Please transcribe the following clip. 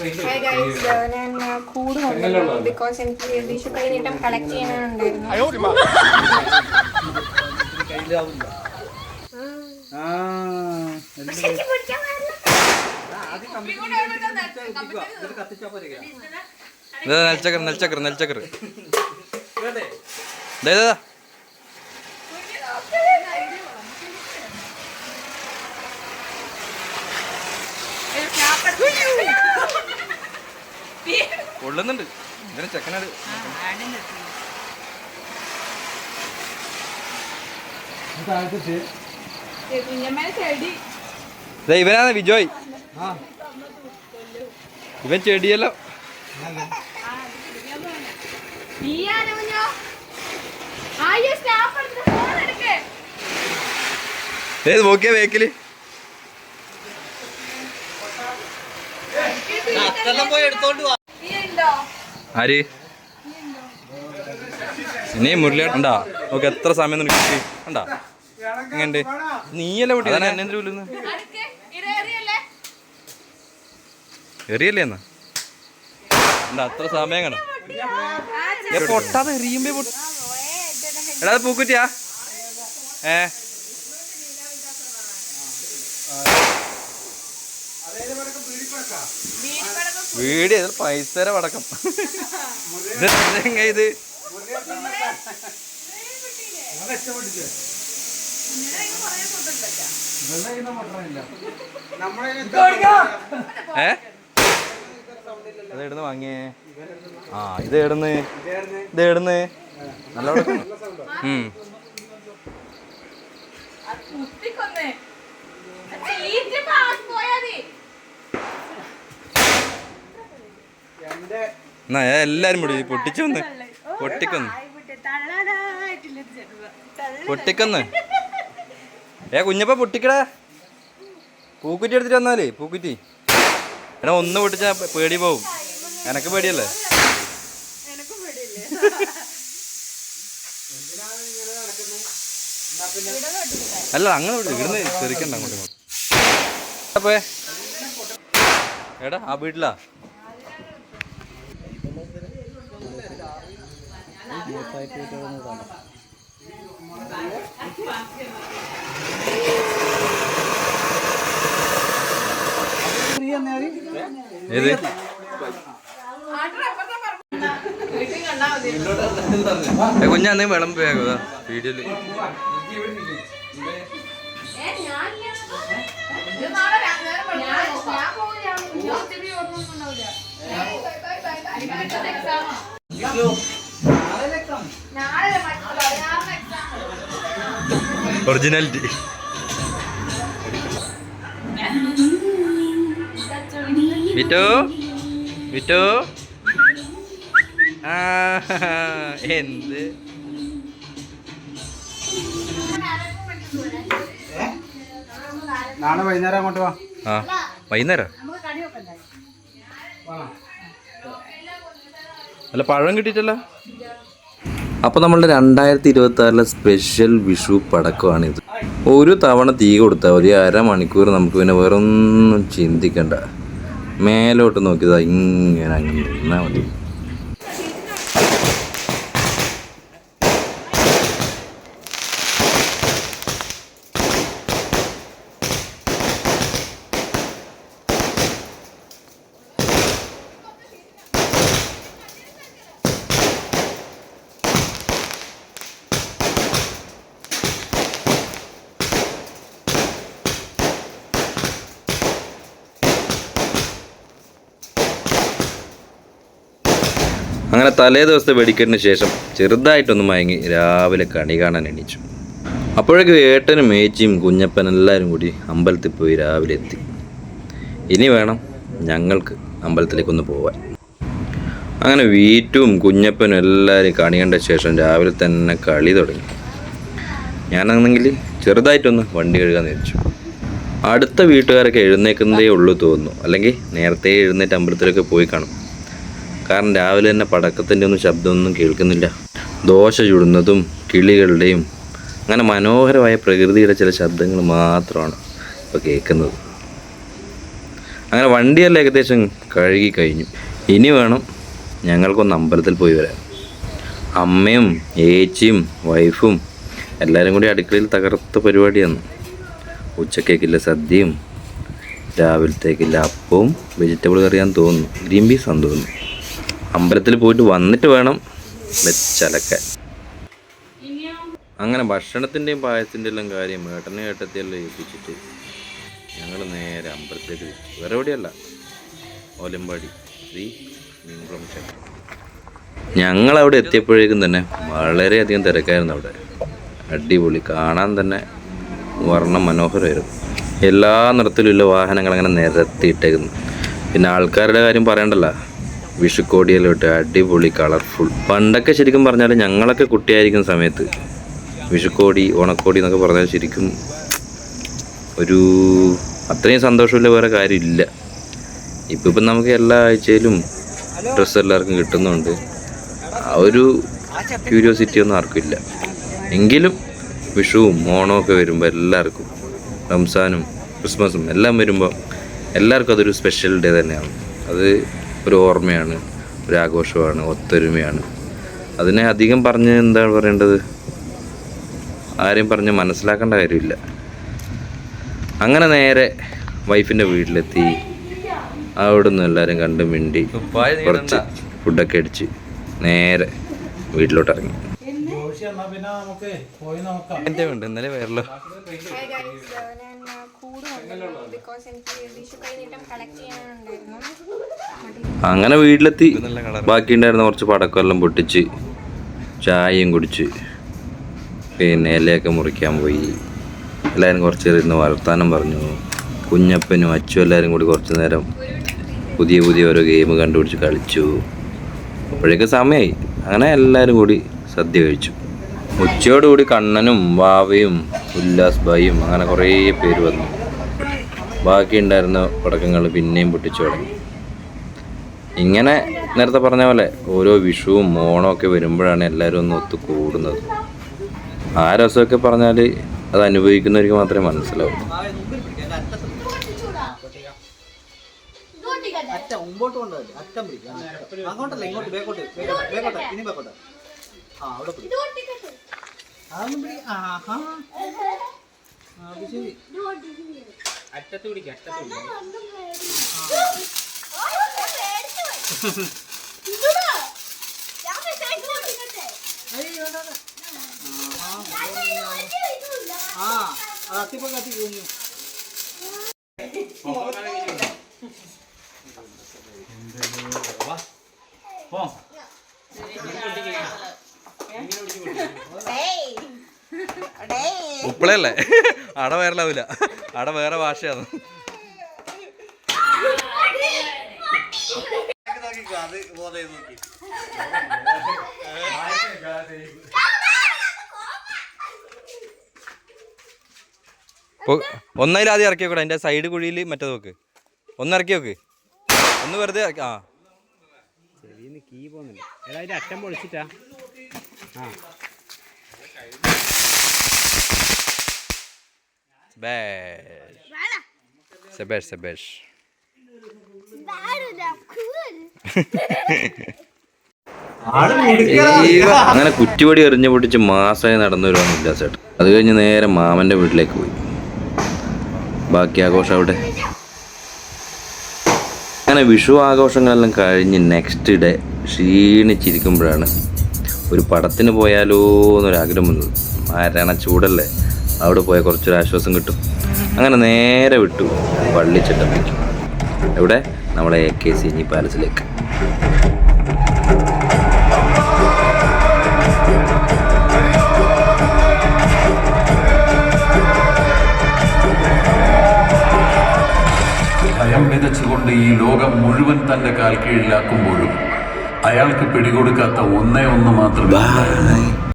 Hi guys, ഞാൻ കൂട് കൊണ്ടുവന്നു ബിക്കോസ് എനിക്ക് വിഷു കൈനീട്ടം കളക്ട് ചെയ്യാനുണ്ടായിരുന്നു. നെൽച്ചക്കർ കൊള്ളുന്നുണ്ട്. ഇതിന് ചെക്കനാട് ഇവനാണ് വിജോയ്. ഇവൻ ചെടിയല്ലോ. ഏത് നോക്കിയ വേക്കില് ആര് ഇനി മുരളിയാണ്ടാ നോക്ക് എത്ര സമയം കിട്ടി കണ്ടാ എങ്ങണ്ട് നീയല്ലേ കുട്ടി എന്നെ എന്തിനു വിളിന്ന് എറിയല്ലേ എന്നാ എന്താ അത്ര സമയം കാണാം പൊട്ടാതെ എറിയുമ്പോ എടാ പൂക്കുറ്റിയാ വീഡിയോ പൈസ പടക്കം ഇത് അതെടുന്ന് വാങ്ങിയേ. ആ ഇത് എവിടുന്ന് നല്ല എന്നാ എല്ലാരും കൂടി പൊട്ടിച്ചൊന്ന് പൊട്ടിക്കൊന്ന് കുഞ്ഞപ്പ പൊട്ടിക്കടാ. പൂക്കുറ്റി എടുത്തിട്ട് വന്നാലേ പൂക്കുറ്റി എടാ ഒന്ന് പൊട്ടിച്ചാ പേടി പോവും. എനക്ക് പേടിയല്ലേ? അല്ല അങ്ങനെ ഇവിടുന്ന് തെറിക്കണ്ട അങ്ങോട്ട് ഇങ്ങോട്ട്. എടാ ആ വീട്ടിലാ ഏത് കുഞ്ഞാന്ന് വിളമ്പ് വേഗം വീഡിയോയില്. ഒറിജിനാലിറ്റി വിറ്റോ എന്ത് നാളെ വൈകുന്നേരം അങ്ങോട്ട് വാ. ആ വൈകുന്നേരം അല്ല പഴം കിട്ടിയിട്ടല്ല. അപ്പോൾ നമ്മളുടെ 2026 സ്പെഷ്യൽ വിഷു പടക്കമാണിത്. ഒരു തവണ തീ കൊടുത്താൽ ഒരു അരമണിക്കൂർ നമുക്ക് പിന്നെ വേറൊന്നും ചിന്തിക്കണ്ട. മേലോട്ട് നോക്കിയതാ ഇങ്ങനെ അങ്ങനെ നിന്നാൽ മതി. അങ്ങനെ തലേ ദിവസത്തെ വെടിക്കെട്ടിന് ശേഷം ചെറുതായിട്ടൊന്ന് മയങ്ങി രാവിലെ കണി കാണാൻ എണീച്ചു. അപ്പോഴേക്കും ഏട്ടനും മേച്ചിയും കുഞ്ഞപ്പൻ എല്ലാവരും കൂടി അമ്പലത്തിൽ പോയി രാവിലെ എത്തി. ഇനി വേണം ഞങ്ങൾക്ക് അമ്പലത്തിലേക്കൊന്ന് പോവാൻ. അങ്ങനെ വീറ്റും കുഞ്ഞപ്പനും എല്ലാവരും കണി കണ്ട ശേഷം രാവിലെ തന്നെ കളി തുടങ്ങി. ഞാനാണെങ്കിൽ ചെറുതായിട്ടൊന്ന് വണ്ടി കഴുകാൻ വെച്ചു. അടുത്ത വീട്ടുകാരൊക്കെ എഴുന്നേക്കുന്നതേ ഉള്ളൂ തോന്നുന്നു, അല്ലെങ്കിൽ നേരത്തെ എഴുന്നേറ്റ് അമ്പലത്തിലൊക്കെ പോയി കാണും. കാരണം രാവിലെ തന്നെ പടക്കത്തിൻ്റെ ഒന്നും ശബ്ദമൊന്നും കേൾക്കുന്നില്ല. ദോശ ചുടുന്നതും കിളികളുടെയും അങ്ങനെ മനോഹരമായ പ്രകൃതിയുടെ ചില ശബ്ദങ്ങൾ മാത്രമാണ് ഇപ്പോൾ കേൾക്കുന്നത്. അങ്ങനെ വണ്ടിയെല്ലാം ഏകദേശം കഴുകി കഴിഞ്ഞു. ഇനി വേണം ഞങ്ങൾക്കൊന്ന് അമ്പലത്തിൽ പോയി വരാൻ. അമ്മയും ഏച്ചിയും വൈഫും എല്ലാവരും കൂടി അടുക്കളയിൽ തകർത്ത പരിപാടിയാണ്. ഉച്ചക്കേക്കില്ല സദ്യയും രാവിലത്തേക്കില്ല അപ്പവും വെജിറ്റബിൾ കറിയാന്ന് തോന്നുന്നു, ഗ്രീൻ പീസാന്ന് തോന്നുന്നു. അമ്പലത്തിൽ പോയിട്ട് വന്നിട്ട് വേണം വെച്ചലക്കാൻ. അങ്ങനെ ഭക്ഷണത്തിൻ്റെയും പായസത്തിൻ്റെ എല്ലാം കാര്യം ഏട്ടത്തെയെല്ലാം ഏൽപ്പിച്ചിട്ട് ഞങ്ങൾ നേരെ അമ്പലത്തിലേക്ക് തിരിച്ചു. വേറെ എവിടെയല്ല, ഓലമ്പാടി ശ്രീ മീൻകുളം ക്ഷേത്രം. ഞങ്ങളവിടെ എത്തിയപ്പോഴേക്കും തന്നെ വളരെയധികം തിരക്കായിരുന്നു. അവിടെ അടിപൊളി, കാണാൻ തന്നെ വർണ്ണ മനോഹരമായിരുന്നു. എല്ലാ നിറത്തിലുള്ള വാഹനങ്ങൾ അങ്ങനെ നിരത്തിയിട്ടേക്കുന്നു. പിന്നെ ആൾക്കാരുടെ കാര്യം പറയണ്ടല്ലോ, വിഷുക്കോടിയെല്ലാം ഇട്ട് അടിപൊളി കളർഫുൾ. പണ്ടൊക്കെ ശരിക്കും പറഞ്ഞാൽ ഞങ്ങളൊക്കെ കുട്ടിയായിരിക്കുന്ന സമയത്ത് വിഷുക്കോടി ഓണക്കോടി എന്നൊക്കെ പറഞ്ഞാൽ ശരിക്കും ഒരു അത്രയും സന്തോഷമില്ല വേറെ കാര്യമില്ല. ഇപ്പം നമുക്ക് എല്ലാ ആഴ്ചയിലും ഡ്രസ്സ് എല്ലാവർക്കും കിട്ടുന്നുണ്ട്. ആ ഒരു ക്യൂരിയോസിറ്റി ഒന്നും ആർക്കും ഇല്ല. എങ്കിലും വിഷുവും ഓണവും ഒക്കെ വരുമ്പോൾ എല്ലാവർക്കും, റംസാനും ക്രിസ്മസും എല്ലാം വരുമ്പോൾ എല്ലാവർക്കും അതൊരു സ്പെഷ്യൽ ഡേ തന്നെയാണ്. അത് ഒരു ഓർമ്മയാണ്, ഒരു ആഘോഷമാണ്, ഒത്തൊരുമയാണ്. അതിനെ അധികം പറഞ്ഞ് എന്താണ് പറയേണ്ടത്, ആരെയും പറഞ്ഞ് മനസ്സിലാക്കേണ്ട കാര്യമില്ല. അങ്ങനെ നേരെ വൈഫിൻ്റെ വീട്ടിലെത്തി. അവിടെ നിന്ന് എല്ലാവരും കണ്ട് മിണ്ടി കുറച്ച് ഫുഡൊക്കെ അടിച്ച് നേരെ വീട്ടിലോട്ട് ഇറങ്ങി. ഇന്നലെ വേറല്ലോ അങ്ങനെ വീട്ടിലെത്തി. ബാക്കിയുണ്ടായിരുന്ന കുറച്ച് പടക്കമെല്ലാം പൊട്ടിച്ച് ചായയും കുടിച്ച് പിന്നെ ഇലയൊക്കെ മുറിക്കാൻ പോയി. എല്ലാവരും കുറച്ച് ഇരുന്ന് വർത്താനം പറഞ്ഞു. കുഞ്ഞപ്പനും അച്ചും എല്ലാവരും കൂടി കുറച്ച് നേരം പുതിയ ഓരോ ഗെയിം കണ്ടുപിടിച്ച് കളിച്ചു. അപ്പോഴേക്ക് സമയമായി. അങ്ങനെ എല്ലാവരും കൂടി സദ്യ കഴിച്ചു. ഉച്ചയോടുകൂടി കണ്ണനും വാവയും ഉല്ലാസ് ഭായിയും അങ്ങനെ കുറേ പേര് വന്നു. ബാക്കി ഉണ്ടായിരുന്ന പടക്കങ്ങൾ പിന്നെയും പൊട്ടിച്ചു തുടങ്ങി. ഇങ്ങനെ നേരത്തെ പറഞ്ഞ പോലെ ഓരോ വിഷുവും ഓണമൊക്കെ വരുമ്പോഴാണ് എല്ലാവരും ഒന്ന് ഒത്തു കൂടുന്നത്. ആ രസമൊക്കെ പറഞ്ഞാൽ അത് അനുഭവിക്കുന്നവർക്ക് മാത്രമേ മനസ്സിലാവൂ. ഉപ്പളയല്ലേ, അട വേറലാവില്ല, അട വേറെ ഭാഷയാണ്. ഒന്നതിൽ ആദ്യം ഇറക്കി നോക്കട്ടെ, അതിൻ്റെ സൈഡ് കുഴിയിൽ മറ്റേത് നോക്ക്. ഒന്ന് ഇറക്കി നോക്ക്, ഒന്ന് വെറുതെ ആ കീ പോകുന്നില്ല. അതിൻ്റെ അറ്റം പൊളിച്ചിട്ടാ. സെബേഷ് അങ്ങനെ കുറ്റിവടി എറിഞ്ഞു പൊട്ടിച്ച് മാസമായി നടന്നു വരുവാന്നില്ല ചേട്ടൻ. അത് കഴിഞ്ഞ് നേരെ മാമൻ്റെ വീട്ടിലേക്ക് പോയി. ബാക്കി ആഘോഷം അവിടെ. അങ്ങനെ വിഷു ആഘോഷങ്ങളെല്ലാം കഴിഞ്ഞ് നെക്സ്റ്റ് ഡേ ക്ഷീണിച്ചിരിക്കുമ്പോഴാണ് ഒരു പടത്തിന് പോയാലോ എന്നൊരാഗ്രഹം വന്നത്. ആരാണ ചൂടല്ലേ, അവിടെ പോയാൽ കുറച്ചൊരു ആശ്വാസം കിട്ടും. അങ്ങനെ നേരെ വിട്ടു പള്ളിച്ചട്ടമ്പേക്ക്. എവിടെ? നമ്മളെ AKCG പാലസിലേക്ക്. ഭയം വിതച്ചുകൊണ്ട് ഈ ലോകം മുഴുവൻ തന്റെ കാൽ കീഴിലാക്കുമ്പോഴും അയാൾക്ക് പിടികൊടുക്കാത്ത ഒന്നേ ഒന്ന് മാത്രമേ